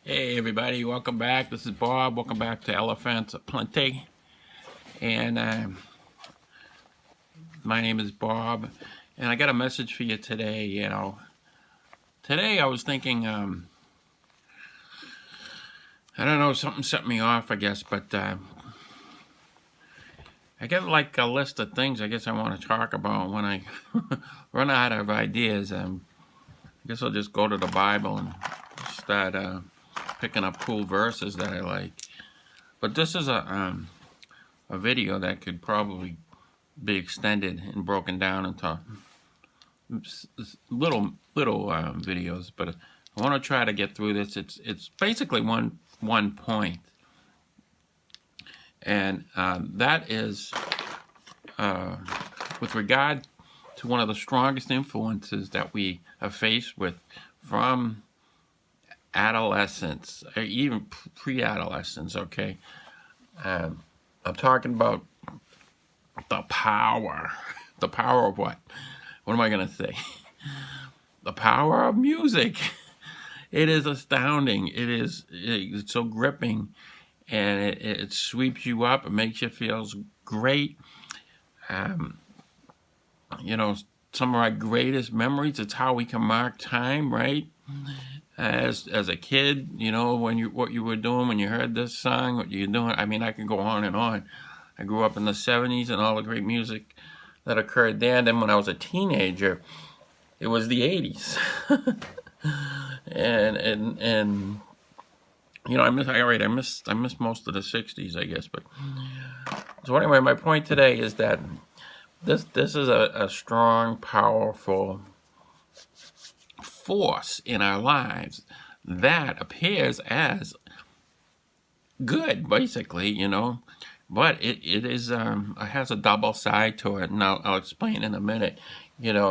Hey everybody, welcome back. This is Bob. Welcome back to Elephants Aplenty. And my name is Bob. And I got a message for you today. Today I was thinking, I don't know, something set me off, I guess. But I got like a list of things I guess I want to talk about when I run out of ideas. I guess I'll just go to the Bible and start picking up cool verses that I like. But this is a video that could probably be extended and broken down into little videos. But I want to try to get through this. It's basically one point, and that is with regard to one of the strongest influences that we are faced with from adolescence, or even pre-adolescence. Okay, I'm talking about the power of what am I gonna say? The power of music. It is astounding. It's so gripping, and it sweeps you up. It makes you feel great. Some of our greatest memories, it's how we can mark time, right? As a kid, what you were doing when you heard this song, what you're doing. I mean, I can go on and on. I grew up in the 70s and all the great music that occurred there. And then when I was a teenager, it was the 80s. and I miss most of the 60s, I guess. But so anyway, my point today is that this is a strong, powerful force in our lives that appears as good, basically, but it is it has a double side to it, and I'll explain in a minute. I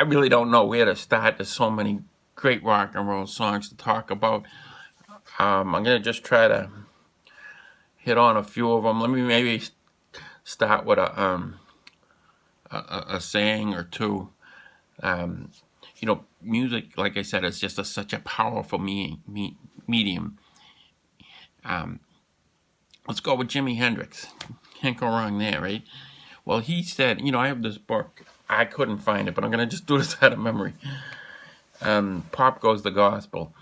really don't know where to start. There's so many great rock and roll songs to talk about. I'm gonna just try to hit on a few of them. Let me maybe start with a saying or two. Music, like I said, is just such a powerful medium. Let's go with Jimi Hendrix. Can't go wrong there, right? Well, he said, I have this book. I couldn't find it, but I'm going to just do this out of memory. Pop Goes the Gospel.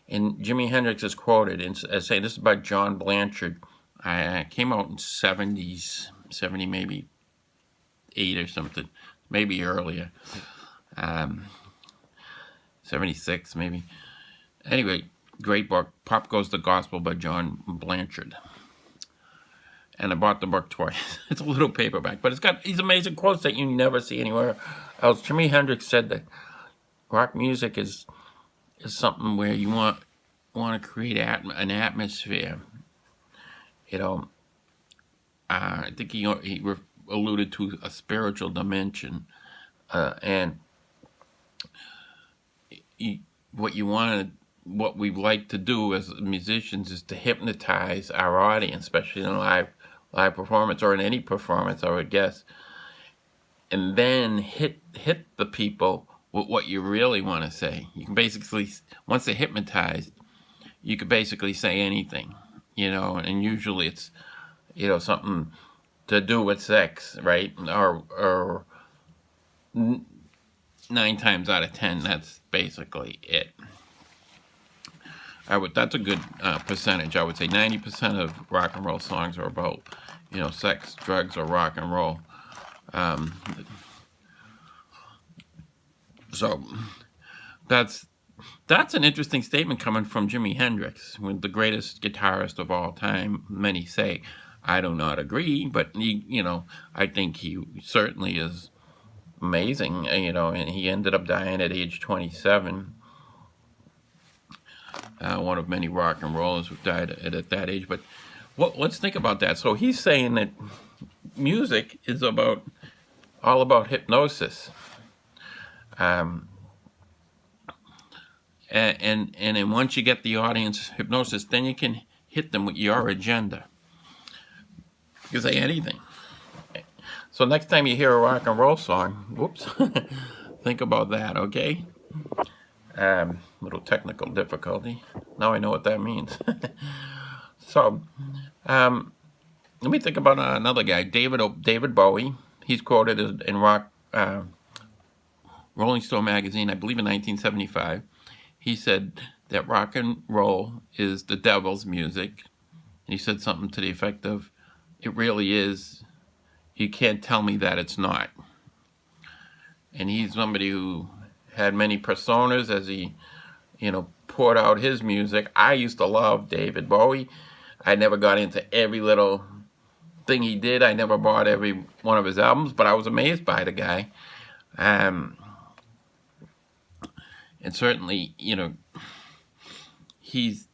And Jimi Hendrix is quoted as saying, this is by John Blanchard. It came out in 70s, 70 maybe 8 or something, maybe earlier. 76 maybe. Anyway, great book, Pop Goes the Gospel by John Blanchard. And I bought the book twice. It's a little paperback, but it's got these amazing quotes that you never see anywhere else. Jimi Hendrix said that rock music is something where you want to create an atmosphere. I think he alluded to a spiritual dimension, and what we like to do as musicians is to hypnotize our audience, especially in live performance or in any performance, I would guess, and then hit the people with what you really want to say. You can basically, once they're hypnotized, you can basically say anything, and usually it's, something to do with sex, right? Or 9 times out of 10, that's basically it. That's a good percentage. I would say 90% of rock and roll songs are about, sex, drugs, or rock and roll. So that's an interesting statement coming from Jimi Hendrix, the greatest guitarist of all time. Many say. I do not agree, but I think he certainly is amazing. And he ended up dying at age 27. One of many rock and rollers who died at that age. But let's think about that. So he's saying that music is all about hypnosis. And then once you get the audience hypnosis, then you can hit them with your agenda. You can say anything. So next time you hear a rock and roll song, think about that, okay? Little technical difficulty. Now I know what that means. So, let me think about another guy, David Bowie. He's quoted in Rock Rolling Stone magazine, I believe in 1975. He said that rock and roll is the devil's music. And he said something to the effect of, "It really is. You can't tell me that it's not." And he's somebody who had many personas as he, poured out his music. I used to love David Bowie. I never got into every little thing he did. I never bought every one of his albums, but I was amazed by the guy. And certainly, he's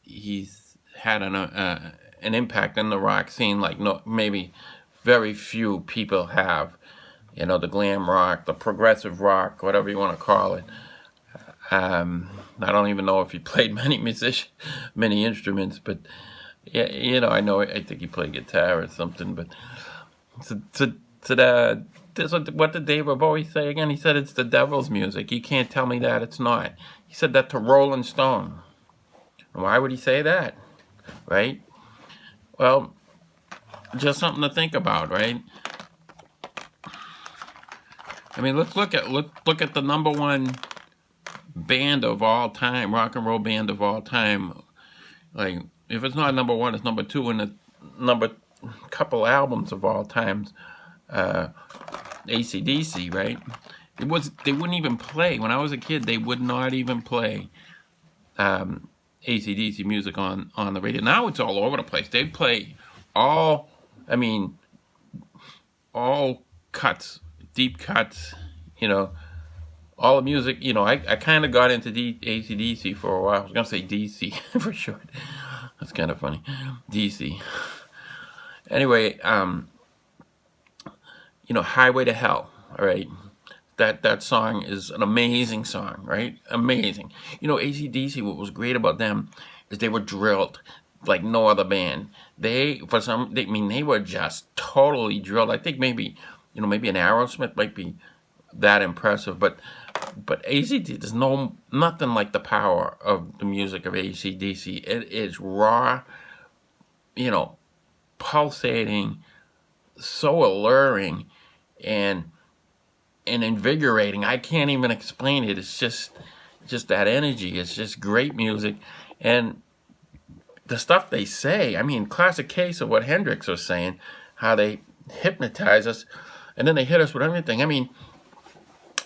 had an impact on the rock scene like maybe very few people have. The glam rock, the progressive rock, whatever you want to call it. I don't even know if he played many instruments, but yeah, I think he played guitar or something. But what did David Bowie say again? He said it's the devil's music. You can't tell me that it's not. He said that to Rolling Stone. Why would he say that? Right? Well, just something to think about, right? I mean, let's look at the number one band of all time, rock and roll band of all time. Like, if it's not number one, it's number two in the number couple albums of all times. ACDC, right? They wouldn't even play. When I was a kid, they would not even play ACDC music on the radio. Now it's all over the place. They play all cuts, deep cuts, all the music. I kind of got into ACDC for a while. I was going to say DC for short. That's kind of funny. DC. Anyway, Highway to Hell, all right? That song is an amazing song, right? Amazing. ACDC, what was great about them is they were drilled like no other band. They were just totally drilled. I think maybe an Aerosmith might be that impressive, but ACDC, there's nothing like the power of the music of ACDC. It is raw, pulsating, so alluring, and invigorating. I can't even explain it. It's just that energy. It's just great music, and the stuff they say. Classic case of what Hendrix was saying, how they hypnotize us, and then they hit us with everything.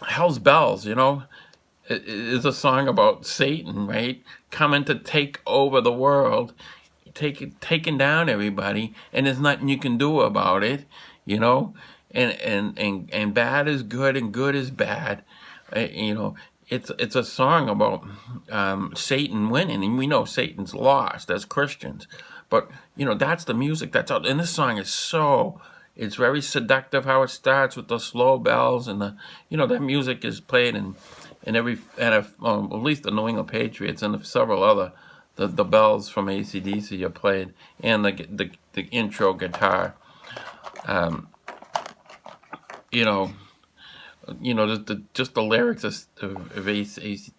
Hell's Bells, is a song about Satan, right? Coming to take over the world, taking down everybody, and there's nothing you can do about it, and bad is good and good is bad. It's a song about Satan winning, and we know Satan's lost as Christians. But that's the music that's out, and this song is it's very seductive how it starts with the slow bells, and that music is played in at least the New England Patriots and several other the bells from ACDC are played, and the intro guitar. Just the lyrics of AC,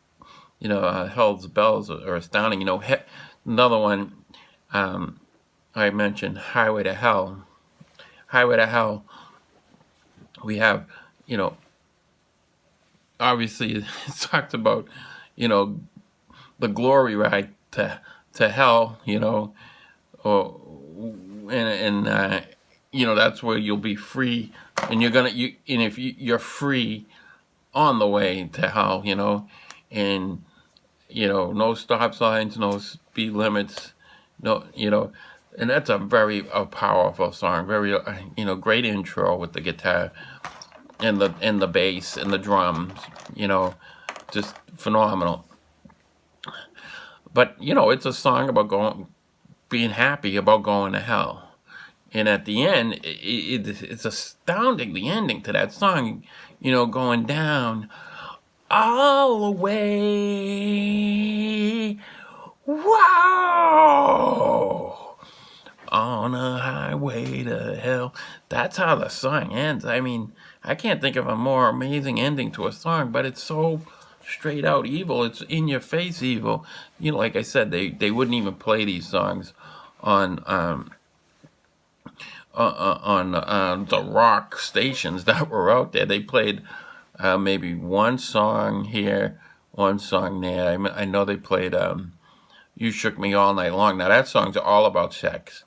Hell's Bells are astounding. Another one I mentioned, Highway to Hell. Highway to Hell, we have, obviously it talks about, the glory ride to hell, or, and that's where you'll be free, and if you're free on the way to hell, and, no stop signs, no speed limits, no, and that's a very powerful song. Very, great intro with the guitar and the bass and the drums. Just phenomenal. But it's a song about being happy about going to hell. And at the end, it's astounding. The ending to that song, going down all the way. Wow! On a highway to hell. That's how the song ends. I can't think of a more amazing ending to a song, but it's so straight out evil. It's in your face evil. You know, like I said, they wouldn't even play these songs on the rock stations that were out there. They played maybe one song here, one song there. I know they played "You Shook Me All Night Long." Now that song's all about sex.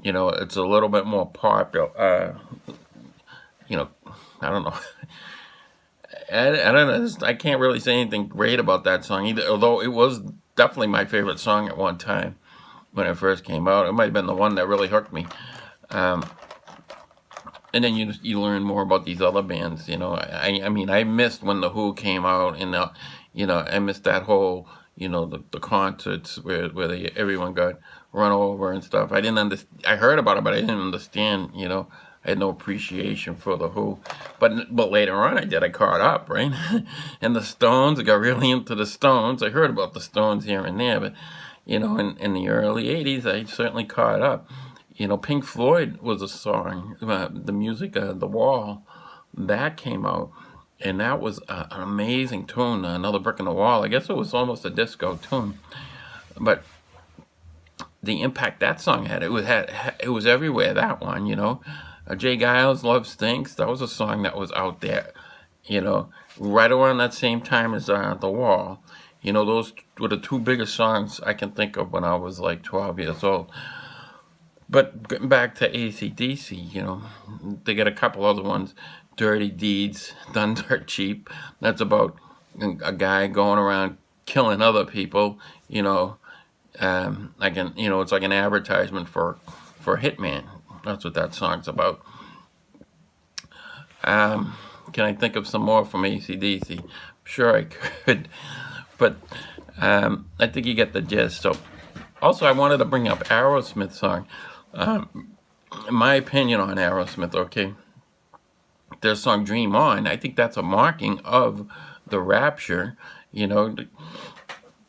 You know, it's a little bit more popular. You know, I don't know. I don't know. I can't really say anything great about that song either. Although it was definitely my favorite song at one time when it first came out. It might have been the one that really hooked me. And then you learn more about these other bands. You know, I mean, I missed when the Who came out, and you know, I missed that whole, you know, the concerts where everyone got run over and stuff. I didn't understand. I heard about it, but I didn't understand. You know, I had no appreciation for the Who. But later on, I did. I caught up, right? And the Stones, I got really into the Stones. I heard about the Stones here and there, but you know, in the early '80s, I certainly caught up. You know, Pink Floyd was a song, the music, The Wall, that came out, and that was an amazing tune, Another Brick in the Wall. I guess it was almost a disco tune, but the impact that song had, it was everywhere, that one, you know. Jay Giles' Love Stinks, that was a song that was out there, you know, right around that same time as The Wall. You know, those were the two biggest songs I can think of when I was like 12 years old. But getting back to ACDC, you know, they got a couple other ones. Dirty Deeds, Done Dirt Cheap. That's about a guy going around killing other people, you know. You know, it's like an advertisement for Hitman. That's what that song's about. Can I think of some more from ACDC? Sure I could. But I think you get the gist. So, also, I wanted to bring up Aerosmith song. My opinion on Aerosmith, okay, their song Dream On, I think that's a mocking of the rapture. You know,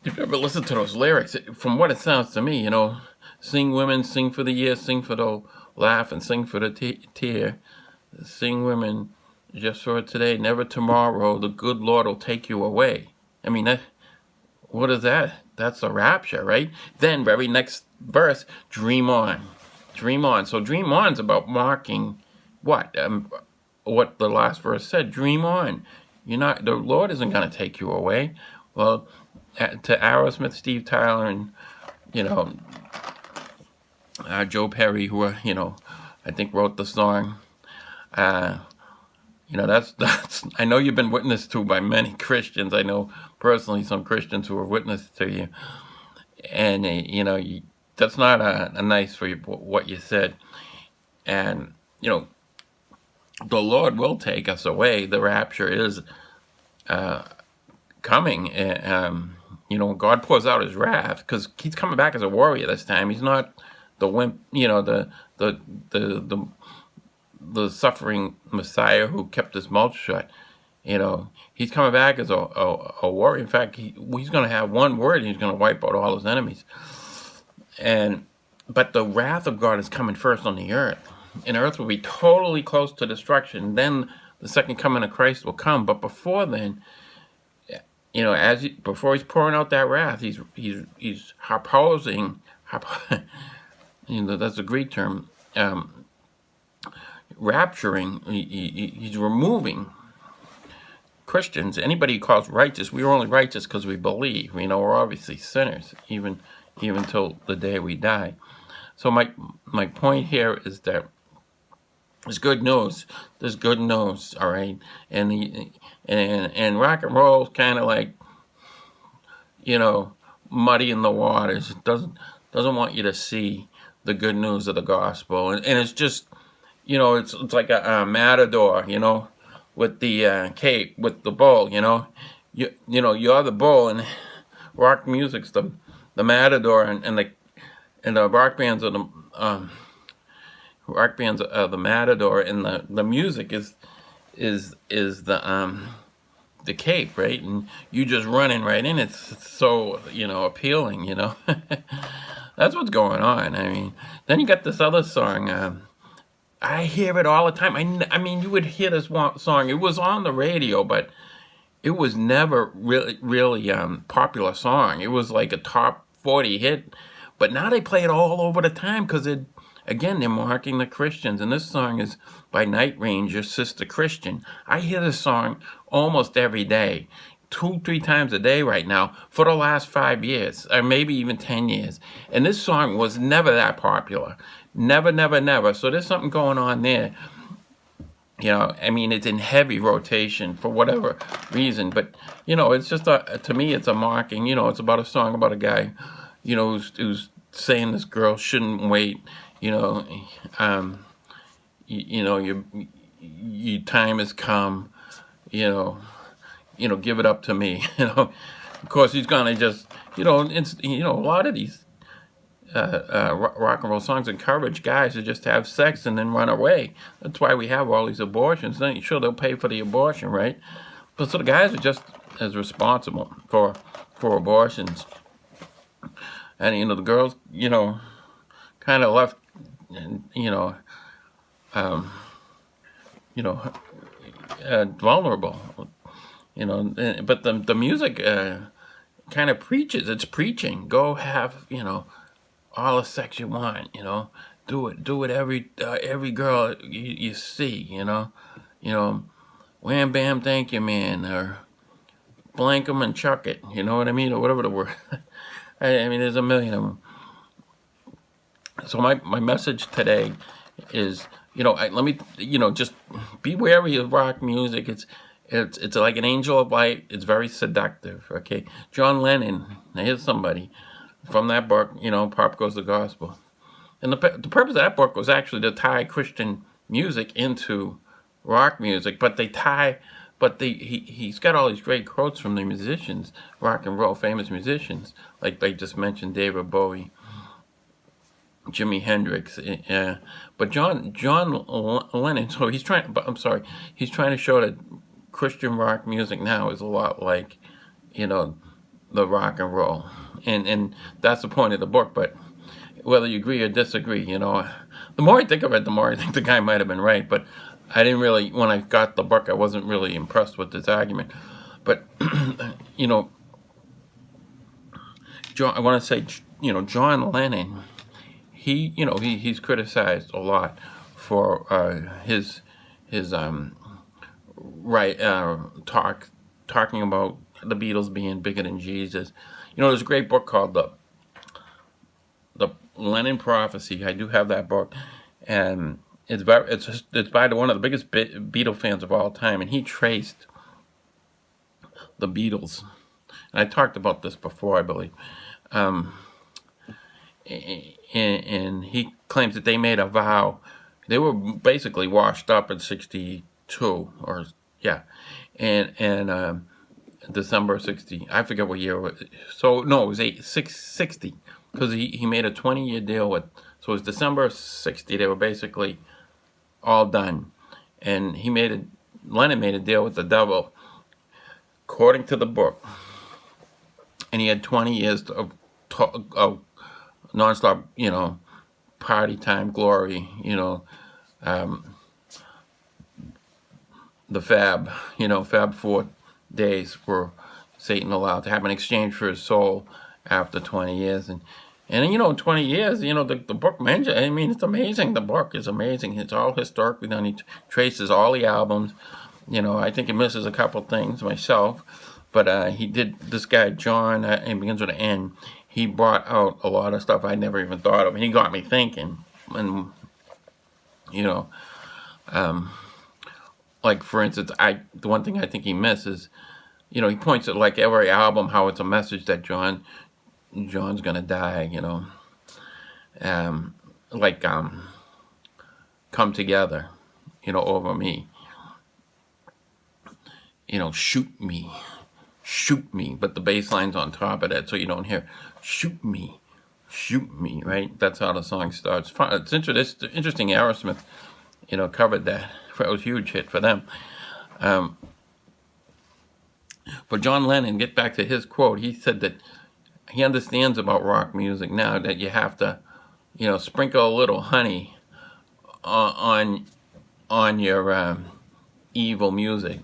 if you ever listen to those lyrics, from what it sounds to me, you know, sing women, sing for the year, sing for the laugh, and sing for the tear. Sing women just for today, never tomorrow, the good Lord will take you away. I mean, what is that? That's the rapture, right? Then, very next verse, dream on. Dream on. So dream on's about mocking what? What the last verse said. Dream on. The Lord isn't going to take you away. Well, to Aerosmith, Steve Tyler, and you know, Joe Perry, who you know, I think wrote the song. You know, that's I know you've been witnessed to by many Christians. I know personally some Christians who are witness to you, and you know, that's not a nice for you, what you said. And you know, the Lord will take us away. The rapture is coming. You know, God pours out His wrath because He's coming back as a warrior this time. He's not the wimp. You know, the suffering Messiah who kept his mouth shut. You know, He's coming back as a warrior. In fact, He's going to have one word. And He's going to wipe out all His enemies. But the wrath of God is coming first on the earth. And the earth will be totally close to destruction. Then the second coming of Christ will come. But before then, you know, before He's pouring out that wrath, He's harposing. You know, that's a Greek term. Rapturing. He's removing Christians. Anybody who calls righteous, we are only righteous because we believe. You know, we're obviously sinners, even till the day we die. So my point here is that there's good news. There's good news, all right. And rock and roll is kind of like, you know, muddy in the waters. It doesn't want you to see the good news of the gospel, and it's just, you know, it's like a matador, you know, with the cape, with the bull, you know, you know, you're the bull, and rock music's the matador, and the rock bands are the matador, and the music is the cape, right? And you just running right in. It's so, you know, appealing, you know. That's what's going on. I mean, then you got this other song. I hear it all the time. I mean, you would hear this song. It was on the radio, but it was never really popular song. It was like a top 40 hit, but now they play it all over the time because it again they're marking the Christians. And this song is by Night Ranger, Sister Christian. I hear this song almost every day, 2-3 times a day right now for the last 5 years, or maybe even 10 years. And this song was never that popular, never, never, never. So there's something going on there. I mean, it's in heavy rotation for whatever reason, but it's just to me, it's a mocking. It's about a song about a guy, who's saying this girl shouldn't wait. Your time has come. Give it up to me. Of course, he's gonna just, a lot of these rock and roll songs encourage guys to just have sex and then run away. That's why we have all these abortions. Then sure they'll pay for the abortion, right? But so the guys are just as responsible for abortions, and the girls, kind of left, vulnerable, But the music kind of preaches. It's preaching. Go have all the sex you want, do it every girl you see, wham bam thank you man, or blank 'em and chuck it, you know what I mean, or whatever the word. I mean, there's a million of them. So my message today is, let me, just be wary of rock music. It's like an angel of light. It's very seductive. Okay, John Lennon. Now here's somebody from that book, Pop Goes the Gospel. And the purpose of that book was actually to tie Christian music into rock music, but he's got all these great quotes from the musicians, rock and roll famous musicians, like they just mentioned David Bowie, Jimi Hendrix, but John Lennon. So he's trying to show that Christian rock music now is a lot like, the rock and roll. And that's the point of the book. But whether you agree or disagree, the more I think of it, the more I think the guy might have been right. But I didn't really, when I got the book, I wasn't really impressed with this argument. But, I want to say, John Lennon, he's criticized a lot for his talking about the Beatles being bigger than Jesus. There's a great book called the Lennon Prophecy. I do have that book, and it's by one of the biggest Beatle fans of all time, and he traced the Beatles. And I talked about this before, I believe. And he claims that they made a vow. They were basically washed up in '62, and December 60. I forget what year it was. So no, it was 660, because he made a 20-year deal with. So it was December '60. They were basically all done, and Lennon made a deal with the devil, according to the book, and he had 20 years of nonstop, party time, glory, the Fab 4 days were Satan allowed to have an exchange for his soul after 20 years. And 20 years, the book mentioned, I mean, it's amazing. The book is amazing. It's all historically done. He traces all the albums. I think it misses a couple things myself, but this guy, John, it begins with an N. He brought out a lot of stuff I never even thought of, and he got me thinking. And, like, for instance, the one thing I think he misses, he points at, like, every album, how it's a message that John's gonna die, come together, over me, shoot me, but the bass line's on top of that, so you don't hear shoot me, right? That's how the song starts. It's interesting. Aerosmith, covered that. It was a huge hit for them. But John Lennon, get back to his quote. He said that he understands about rock music now, that you have to, sprinkle a little honey on your evil music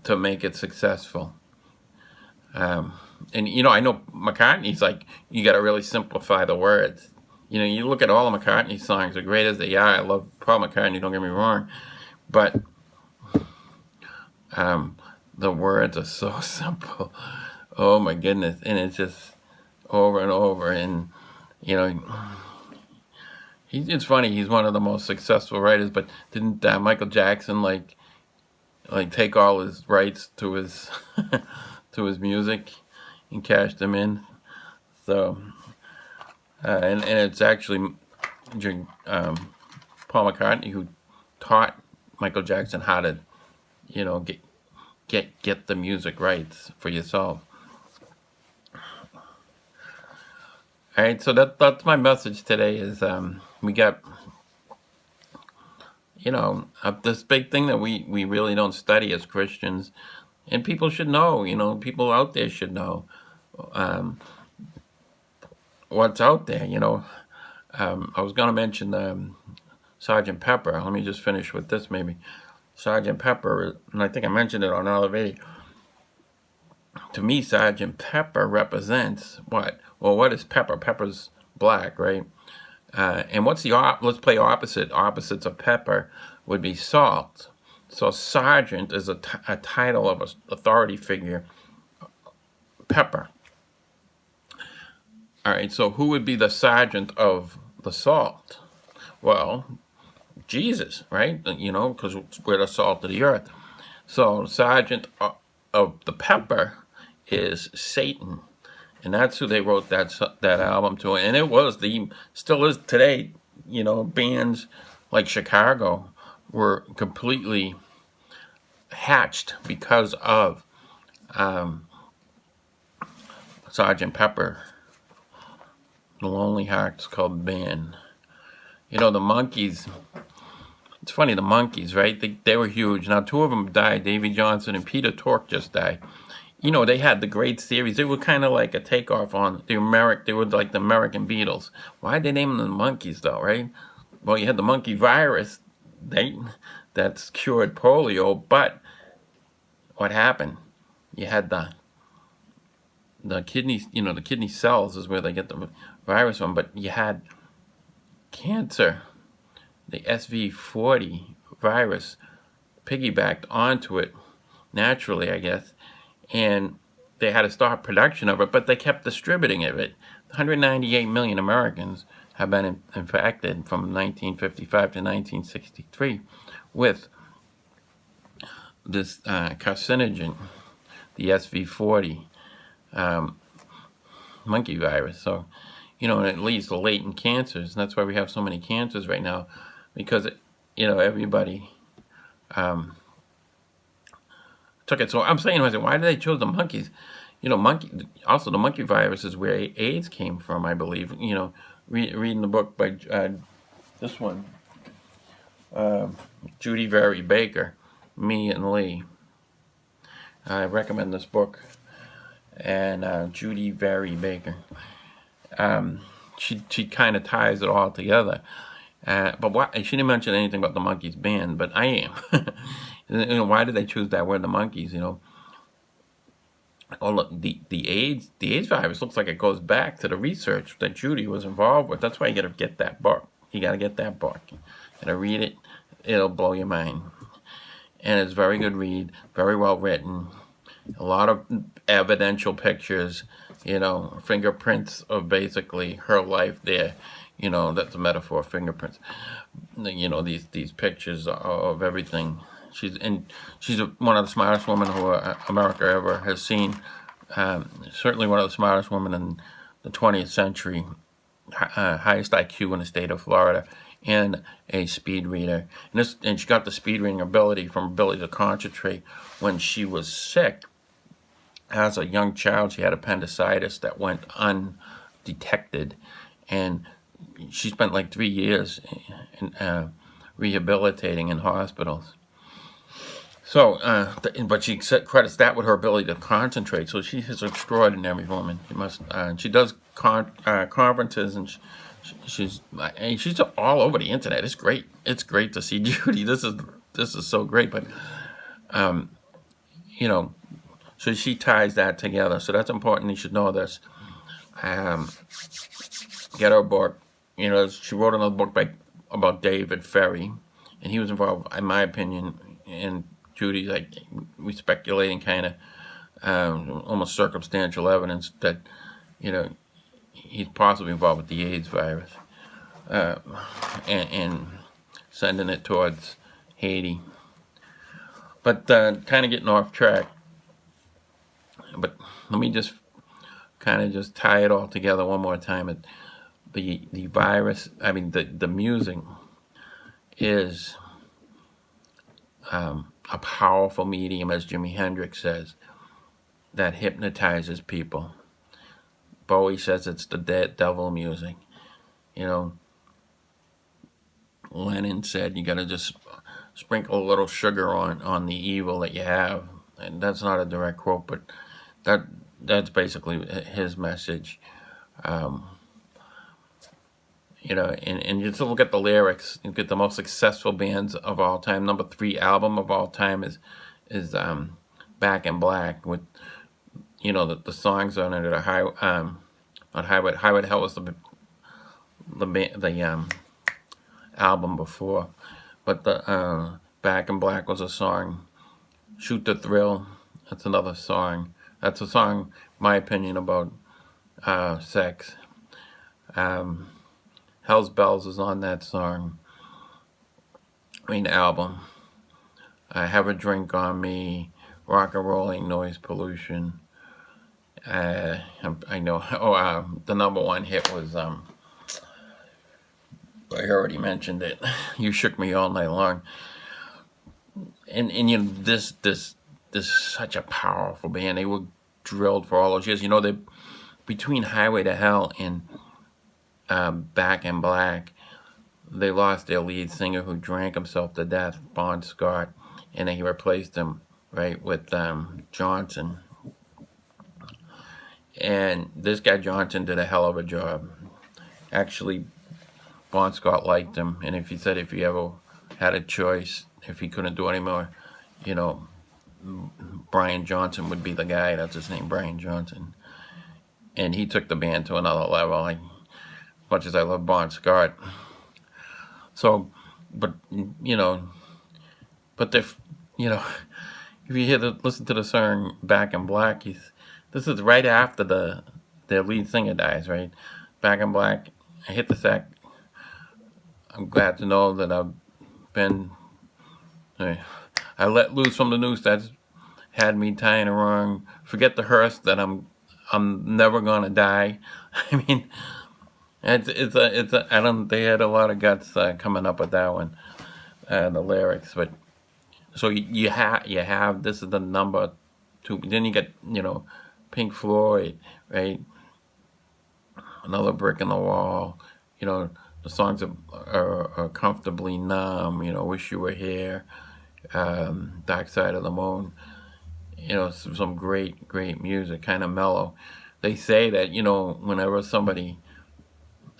to make it successful. And I know McCartney's like, you got to really simplify the words. You look at all of McCartney's songs, as great as they are. I love Paul McCartney, don't get me wrong, but the words are so simple. Oh my goodness, and it's just over and over. And it's funny. He's one of the most successful writers, but didn't Michael Jackson like take all his rights to his to his music and cash them in? So, and it's actually Paul McCartney who taught Michael Jackson how to, get the music rights for yourself. All right, so that's my message today. Is we got this big thing that we really don't study as Christians, and people should know. People out there should know what's out there. I was going to mention Sergeant Pepper. Let me just finish with this maybe. Sergeant Pepper, and I think I mentioned it on another video. To me, Sergeant Pepper represents what? Well, what is pepper? Pepper's black, right? And what's let's play opposite. Opposites of pepper would be salt. So sergeant is a title of an authority figure. Pepper. All right, so who would be the sergeant of the salt? Well, Jesus, right? Because we're the salt of the earth. So sergeant of the pepper is Satan. And that's who they wrote that album to. And it was still is today, bands like Chicago were completely hatched because of Sergeant Pepper. The Lonely Hearts Club Band. The Monkees. It's funny, the Monkees, right? They were huge. Now, two of them died. Davy Johnson and Peter Tork just died. They had the great series. They were kind of like a takeoff on they were like the American Beatles. Why'd they name them the Monkees, though, right? Well, you had the monkey virus that's cured polio, but what happened? You had the kidneys, the kidney cells is where they get the virus from, but you had cancer, the SV40 virus piggybacked onto it naturally, I guess, and they had to stop production of it, but they kept distributing of it. 198 million Americans have been infected from 1955 to 1963 with this carcinogen, the SV40 monkey virus. So, and it leads to latent cancers, and that's why we have so many cancers right now, because everybody took it. So I'm saying, why did they choose the monkeys? Also the monkey virus is where AIDS came from, I believe. Reading the book by this one, Judy Very Baker, Me and Lee. I recommend this book, and Judy Very Baker. She kind of ties it all together. But she didn't mention anything about the Monkees band, but I am. Why did they choose that word, the Monkees? Oh, look, the AIDS virus looks like it goes back to the research that Judy was involved with. That's why you got to get that book. You got to get that book. You got to read it. It'll blow your mind. And it's a very good read, very well written. A lot of evidential pictures, fingerprints of basically her life there. That's a metaphor, fingerprints. These pictures of everything. She's one of the smartest women who America ever has seen. Certainly one of the smartest women in the 20th century. Highest IQ in the state of Florida, and a speed reader. And she got the speed reading ability from ability to concentrate when she was sick. As a young child, she had appendicitis that went undetected, and she spent like 3 years in, rehabilitating in hospitals. So, but she credits that with her ability to concentrate. So she is an extraordinary woman. She does conferences, and she's all over the internet. It's great. It's great to see Judy. This is so great. But you know, so she ties that together. So that's important. You should know this. Um, get her book. You know, she wrote another book about David Ferry, and he was involved, in my opinion, and Judy's like we speculating kind of almost circumstantial evidence that you know he's possibly involved with the AIDS virus uh, and sending it towards Haiti. But kind of getting off track. But let me just kind of just tie it all together one more time. The virus, I mean the music is a powerful medium, as Jimi Hendrix says, that hypnotizes people. Bowie says it's the devil music. You know, Lennon said you got to just sprinkle a little sugar on the evil that you have, and that's not a direct quote, but that that's basically his message. Um, you know, and you just look at the lyrics. You get the most successful bands of all time. Number 3 album of all time is Back in Black with the songs on it are high on Highway to Hell was the album before, but the Back in Black was a song. Shoot the Thrill, that's another song. That's a song, my opinion, about sex. Um, Hell's Bells is on that song. I mean, album. Have a Drink on Me, Rock and Roll Ain't Noise Pollution. I know. Oh, the number 1 hit was I already mentioned it. You Shook Me All Night Long. And this is such a powerful band. They were drilled for all those years. They between Highway to Hell and Back in Black, they lost their lead singer who drank himself to death, Bon Scott, and then he replaced him right with Johnson. And this guy Johnson did a hell of a job. Actually, Bon Scott liked him, and if he ever had a choice, if he couldn't do anymore, you know, Brian Johnson would be the guy. That's his name, Brian Johnson. And he took the band to another level. Like, much as I love Bon Scott. So, but but if if you listen to the song Back in Black, this is right after their lead singer dies, right? Back in Black, I hit the sack. I'm glad to know that I've been. I let loose from the noose that's had me tying wrong. Forget the hearse that I'm never gonna die. I mean, it's a I don't. They had a lot of guts coming up with that one, the lyrics. But so you have this is the number 2. Then you get Pink Floyd, right? Another Brick in the Wall. The songs are Comfortably Numb. Wish You Were Here. Dark Side of the Moon. Some great music, kind of mellow. They say that whenever somebody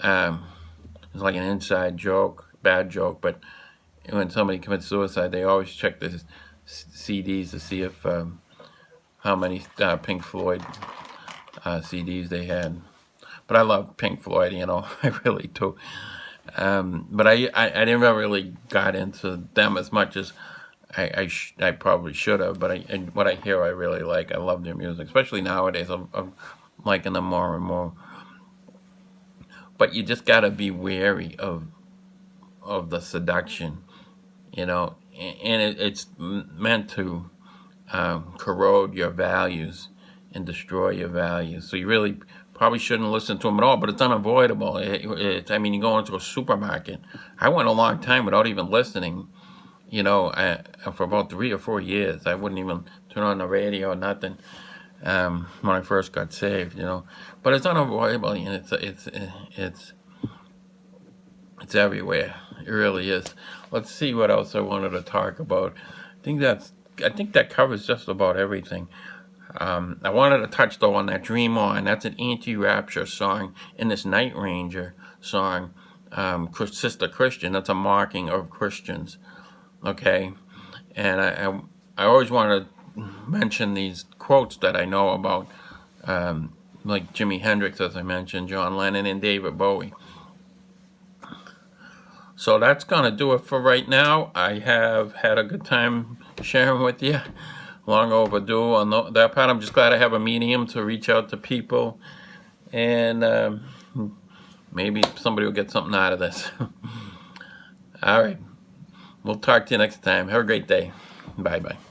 it's like an inside joke, bad joke, but when somebody commits suicide, they always check the CDs to see if how many Pink Floyd CDs they had. But I love Pink Floyd, I really do. But I never really got into them as much as I probably should have. But what I hear, I really like. I love their music, especially nowadays. I'm liking them more and more. But you just got to be wary of the seduction, and it's meant to corrode your values and destroy your values. So you really probably shouldn't listen to them at all, but it's unavoidable. I mean, you go into a supermarket. I went a long time without even listening, for about 3 or 4 years. I wouldn't even turn on the radio or nothing when I first got saved, But it's unavoidable, and it's everywhere. It really is. Let's see what else I wanted to talk about. I think that covers just about everything. I wanted to touch though on that Dream On. That's an anti-rapture song in this Night Ranger song, Sister Christian. That's a mocking of Christians, okay? And I always wanted mention these quotes that I know about, like Jimi Hendrix, as I mentioned, John Lennon, and David Bowie. So that's going to do it for right now. I have had a good time sharing with you. Long overdue on that part. I'm just glad I have a medium to reach out to people, and maybe somebody will get something out of this. All right. We'll talk to you next time. Have a great day. Bye-bye.